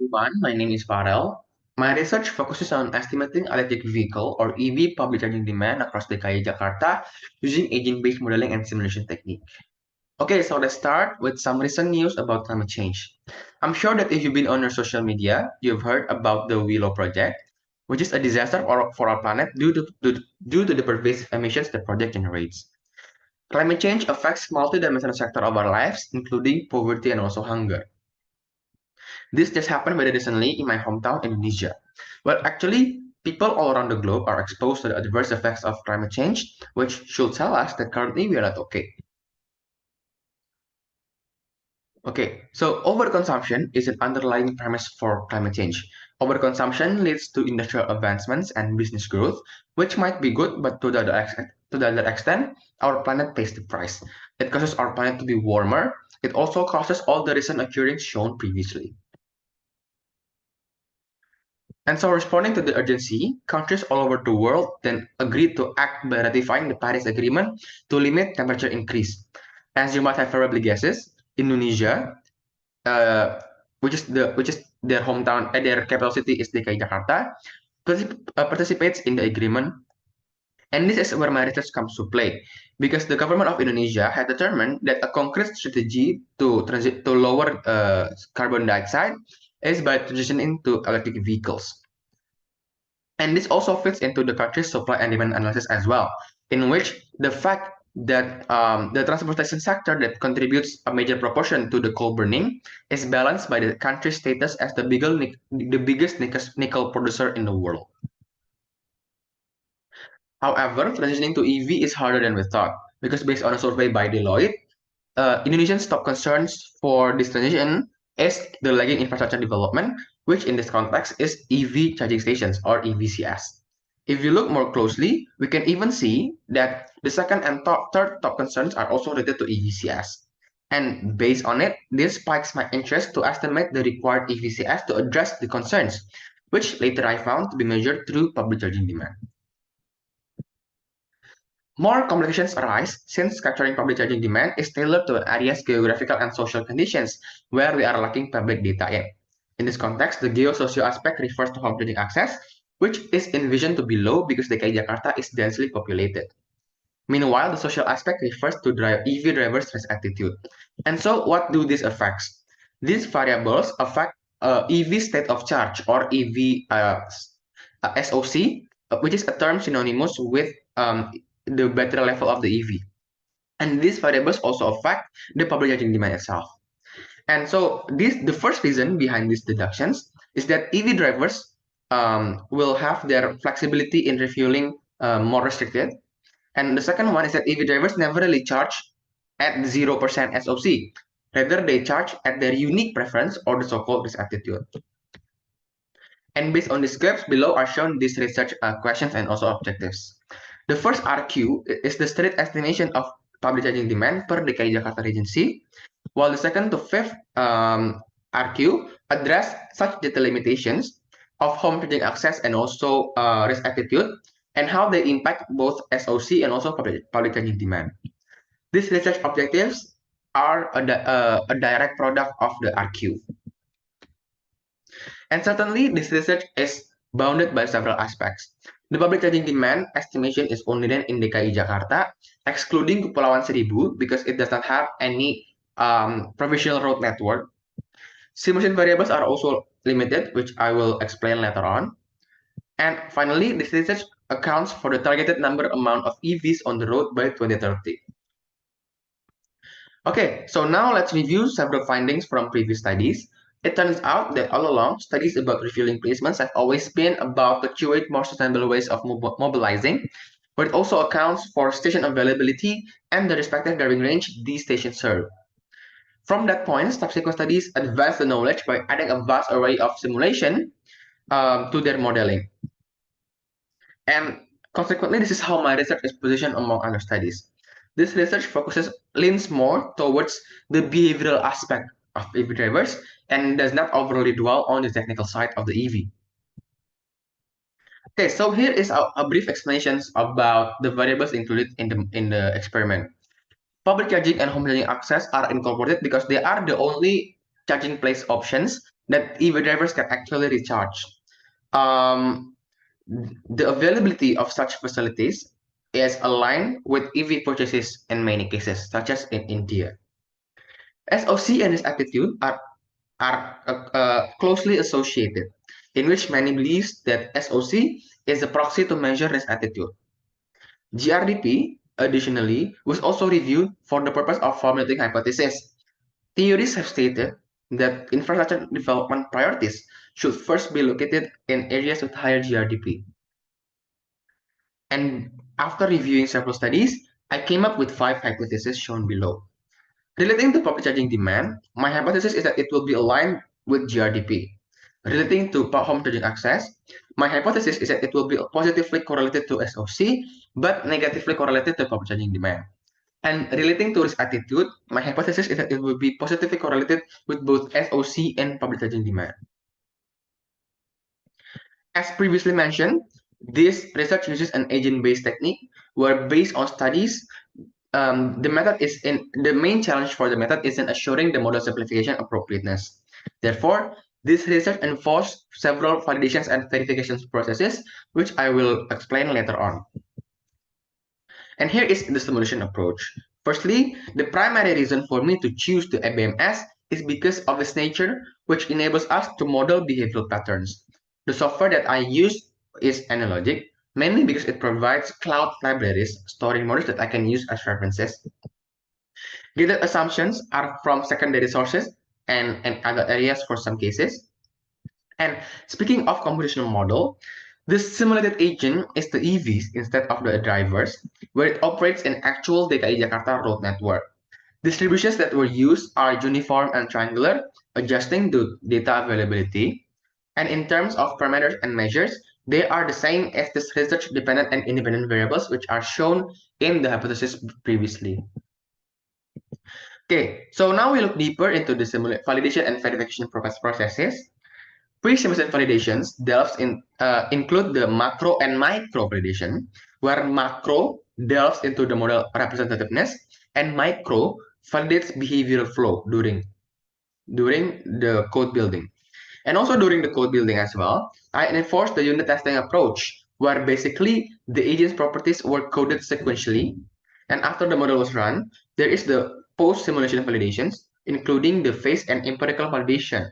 Everyone, my name is Farrel. My research focuses on estimating electric vehicle or EV public charging demand across DKIJakarta using agent-based modeling and simulation technique. Okay, so let's start with some recent news about climate change. I'm sure that if you've been on your social media, you've heard about the Willow project, which is a disaster for our planet due to the pervasive emissions the project generates. Climate change affects multi-dimensional sector of our lives, including poverty and also hunger. This just happened very recently in my hometown, Indonesia. Well, actually, people all around the globe are exposed to the adverse effects of climate change, which should tell us that currently we are not okay. Okay, so overconsumption is an underlying premise for climate change. Overconsumption leads to industrial advancements and business growth, which might be good, but to the other extent, our planet pays the price. It causes our planet to be warmer. It also causes all the recent occurrences shown previously. And so, responding to the urgency, countries all over the world then agreed to act by ratifying the Paris Agreement to limit temperature increase. As you might have probably guessed, Indonesia, uh, which is their hometown, their capital city is DKIJakarta, participates in the agreement. And this is where my research comes to play, because the government of Indonesia had determined that a concrete strategy to lower carbon dioxide is by transitioning to electric vehicles. And this also fits into the country's supply and demand analysis as well, in which the fact that the transportation sector that contributes a major proportion to the coal burning is balanced by the country's status as the biggest nickel producer in the world. However, transitioning to EV is harder than we thought, because based on a survey by Deloitte, Indonesia's top concerns for this transition is the lagging infrastructure development, which in this context is EV charging stations or EVCS. If you look more closely, we can even see that the second and third top concerns are also related to EVCS. And based on it, this spikes my interest to estimate the required EVCS to address the concerns, which later I found to be measured through public charging demand. More complications arise since capturing public charging demand is tailored to an area's geographical and social conditions where we are lacking public data in. In this context, the geosocial aspect refers to home charging access, which is envisioned to be low because DKI Jakarta is densely populated. Meanwhile, the social aspect refers to EV drivers' risk attitude. And so, what do these affect? These variables affect EV state of charge or EV SOC, which is a term synonymous with the battery level of the EV. And these variables also affect the public charging demand itself. And so the first reason behind these deductions is that EV drivers will have their flexibility in refueling more restricted. And the second one is that EV drivers never really charge at 0% SOC. Rather, they charge at their unique preference or the so-called risk attitude. And based on these graphs below are shown these research questions and also objectives. The first RQ is the straight estimation of public charging demand per DKI Jakarta Regency, while the second to fifth RQ address such data limitations of home charging access and also risk attitude and how they impact both SOC and also public charging demand. These research objectives are a direct product of the RQ. And certainly, this research is bounded by several aspects. The public charging demand estimation is only done in DKI Jakarta, excluding Kepulauan Seribu because it does not have any provincial road network. Simulation variables are also limited, which I will explain later on. And finally, this research accounts for the targeted number amount of EVs on the road by 2030. Okay, so now let's review several findings from previous studies. It turns out that all along, studies about refueling placements have always been about to curate more sustainable ways of mobilizing, but it also accounts for station availability and the respective driving range these stations serve. From that point, subsequent studies advance the knowledge by adding a vast array of simulation to their modeling. And consequently, this is how my research is positioned among other studies. This research leans more towards the behavioral aspect of EV drivers and does not overly dwell on the technical side of the EV. Okay, so here is a brief explanation about the variables included in the experiment. Public charging and home charging access are incorporated because they are the only charging place options that EV drivers can actually recharge. Um, the availability of such facilities is aligned with EV purchases in many cases, such as in India. SOC and its attitude are closely associated, in which many believes that SOC is a proxy to measure risk attitude. GRDP, additionally, was also reviewed for the purpose of formulating hypotheses. Theories have stated that infrastructure development priorities should first be located in areas with higher GRDP. And after reviewing several studies, I came up with 5 hypotheses shown below. Relating to public charging demand, my hypothesis is that it will be aligned with GRDP. Relating to home charging access, my hypothesis is that it will be positively correlated to SOC, but negatively correlated to public charging demand. And relating to risk attitude, my hypothesis is that it will be positively correlated with both SOC and public charging demand. As previously mentioned, this research uses an agent-based technique where based on studies, the main challenge for the method is in assuring the model simplification appropriateness. Therefore, this research involves several validations and verifications processes, which I will explain later on. And here is the simulation approach. Firstly, the primary reason for me to choose the ABMS is because of its nature, which enables us to model behavioral patterns. The software that I use is analogic, mainly because it provides cloud libraries storing models that I can use as references. Data assumptions are from secondary sources and other areas for some cases. And speaking of computational model, this simulated agent is the EVs instead of the drivers, where it operates in actual DKIJakarta road network. Distributions that were used are uniform and triangular, adjusting to data availability. And in terms of parameters and measures, they are the same as the research-dependent and independent variables, which are shown in the hypothesis previously. Okay, so now we look deeper into the validation and verification processes. Pre-simulation validations include the macro and micro validation, where macro delves into the model representativeness and micro validates behavioral flow during the code building. And also during the code building as well, I enforce the unit testing approach, where basically the agent's properties were coded sequentially. And after the model was run, there is the post-simulation validations, including the phase and empirical validation.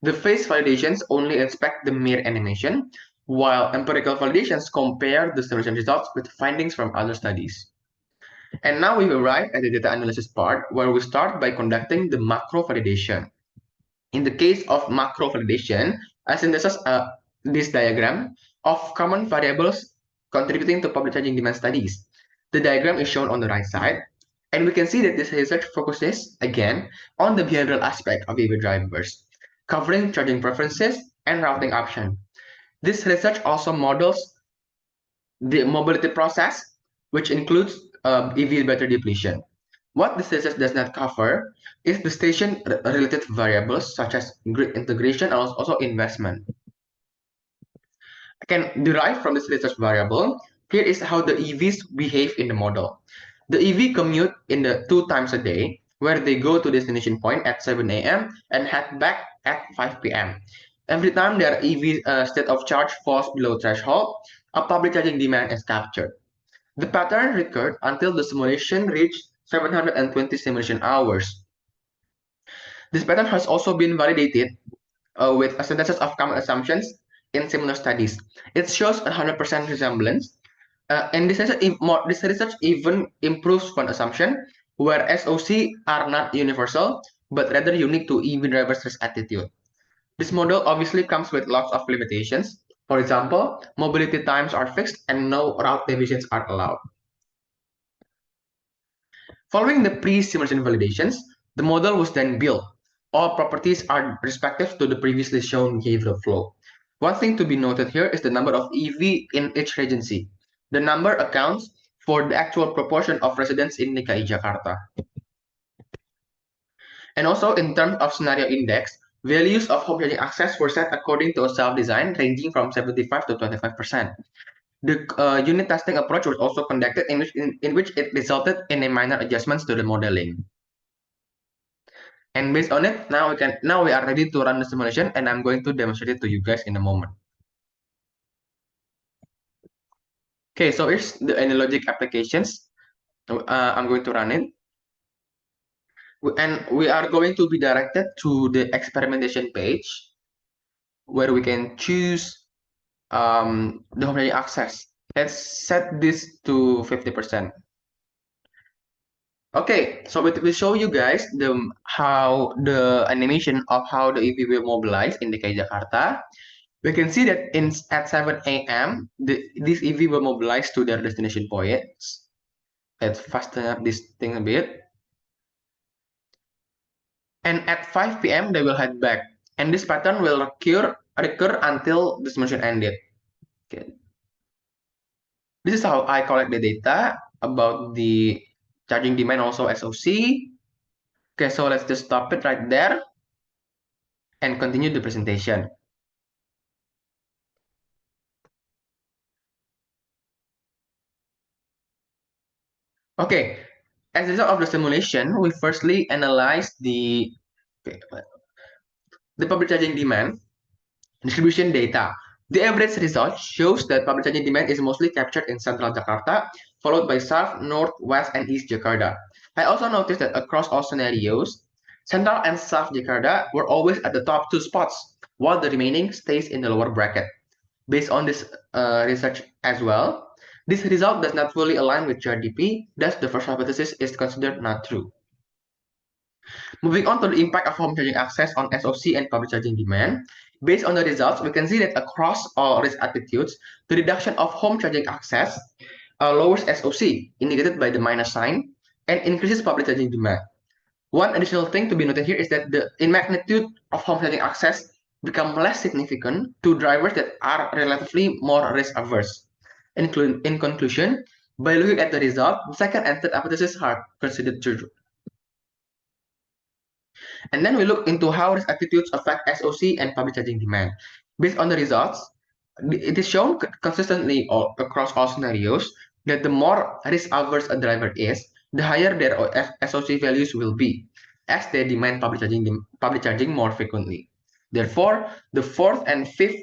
The phase validations only inspect the mere animation, while empirical validations compare the simulation results with findings from other studies. And now we arrive at the data analysis part, where we start by conducting the macro validation. In the case of macro validation, I synthesize this diagram of common variables contributing to public charging demand studies. The diagram is shown on the right side, and we can see that this research focuses, again, on the behavioral aspect of EV drivers, covering charging preferences and routing options. This research also models the mobility process, which includes EV battery depletion. What this research does not cover is the station-related variables such as grid integration and also investment. I can derive from this research variable. Here is how the EVs behave in the model. The EV commute in the 2 times a day, where they go to destination point at 7 a.m. and head back at 5 p.m. Every time their EV state of charge falls below threshold, a public charging demand is captured. The pattern recurred until the simulation reached 720 simulation hours. This pattern has also been validated with a synthesis of common assumptions in similar studies. It shows 100% resemblance, and this research even improves one assumption, where SOC are not universal, but rather unique to EV drivers' risk attitude. This model obviously comes with lots of limitations. For example, mobility times are fixed and no route deviations are allowed. Following the pre-simulation validations, the model was then built. All properties are respective to the previously shown behavioral flow. One thing to be noted here is the number of EV in each regency. The number accounts for the actual proportion of residents in DKI Jakarta. And also in terms of scenario index, values of home charging access were set according to a self-design ranging from 75 to 25%. The unit testing approach was also conducted in which it resulted in a minor adjustments to the modeling. And based on it, now we are ready to run the simulation, and I'm going to demonstrate it to you guys in a moment. Okay, so here's the analogic applications. I'm going to run it. And we are going to be directed to the experimentation page where we can choose the home page access. Let's set this to 50%. Okay, so it will show you guys how the animation of how the EV will mobilize in DKI Jakarta. We can see that at 7 a.m. This EV will mobilize to their destination points. Let's fasten up this thing a bit. And at 5 p.m. they will head back. And this pattern will recur until the simulation ended. Okay. This is how I collect the data about the charging demand, also SOC. Okay, so let's just stop it right there and continue the presentation. Okay, as a result of the simulation, we firstly analyze the public charging demand distribution data. The average result shows that public charging demand is mostly captured in central Jakarta, followed by south, north, west, and east Jakarta. I also noticed that across all scenarios, central and south Jakarta were always at the top two spots, while the remaining stays in the lower bracket. Based on this research as well, this result does not fully align with GRDP, thus the first hypothesis is considered not true. Moving on to the impact of home charging access on SOC and public charging demand. Based on the results, we can see that across all risk attitudes, the reduction of home charging access lowers SOC, indicated by the minus sign, and increases public charging demand. One additional thing to be noted here is that the in magnitude of home charging access become less significant to drivers that are relatively more risk averse. In conclusion, by looking at the result, the second and third hypotheses are considered true. And then we look into how risk attitudes affect SOC and public charging demand. Based on the results, it is shown consistently across all scenarios that the more risk-averse a driver is, the higher their SOC values will be, as they demand public charging more frequently. Therefore, the fourth and fifth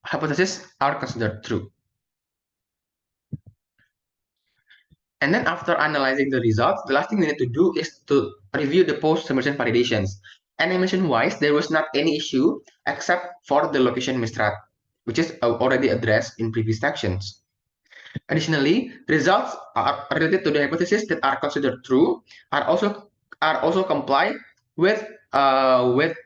hypotheses are considered true. And then after analyzing the results, the last thing we need to do is to review the post-submersion validations. Animation-wise, there was not any issue except for the location misstrat, which is already addressed in previous sections. Additionally, results are related to the hypotheses that are considered true are also comply with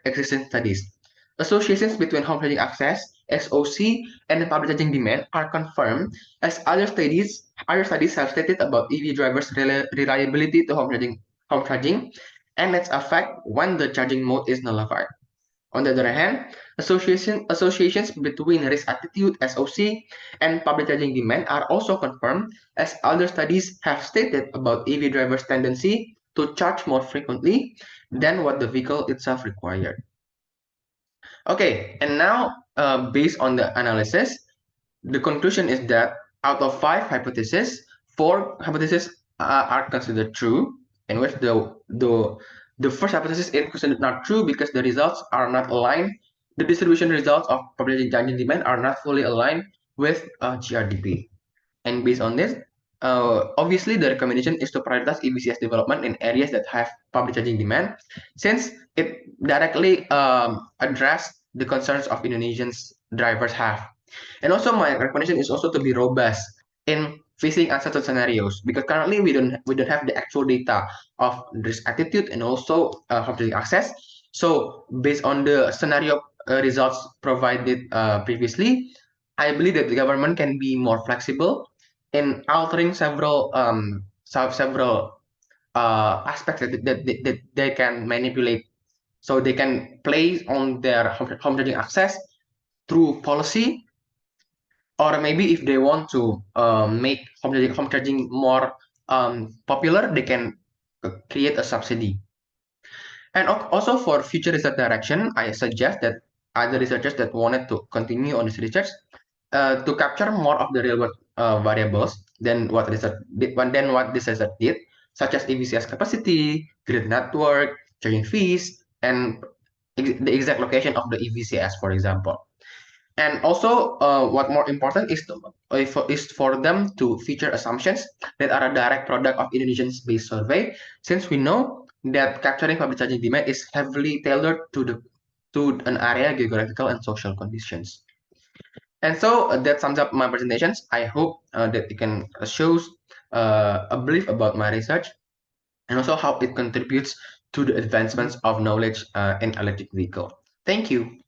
existing studies. Associations between home charging access, SOC, and the public charging demand are confirmed as other studies have stated about EV drivers' reliability to home charging and its effect when the charging mode is nullified. On the other hand, associations between risk attitude (SOC) and public charging demand are also confirmed, as other studies have stated about EV drivers' tendency to charge more frequently than what the vehicle itself required. Okay, and now based on the analysis, the conclusion is that out of 5 hypotheses, 4 hypotheses are considered true, in which the first hypothesis is considered not true because the results are not aligned. The distribution results of population charging demand are not fully aligned with GRDP. And based on this, obviously the recommendation is to prioritize EBCS development in areas that have public charging demand, since it directly address the concerns of Indonesians drivers have. And also my recommendation is also to be robust in facing uncertain scenarios, because currently we don't have the actual data of risk attitude and also public access. So based on the scenario results provided previously, I believe that the government can be more flexible in altering several aspects that they can manipulate. So they can play on their home charging access through policy, or maybe if they want to make home charging more popular, they can create a subsidy. And also for future research direction, I suggest that other researchers that wanted to continue on this research to capture more of the real world variables than what this research did. such as EVCS capacity, grid network, charging fees, and the exact location of the EVCS, for example. And also, what more important is for them to feature assumptions that are a direct product of Indonesian-based survey, since we know that capturing public charging demand is heavily tailored to an area, geographical, and social conditions. And so that sums up my presentations. I hope that it can shows a brief about my research and also how it contributes to the advancements of knowledge in electric vehicle. Thank you.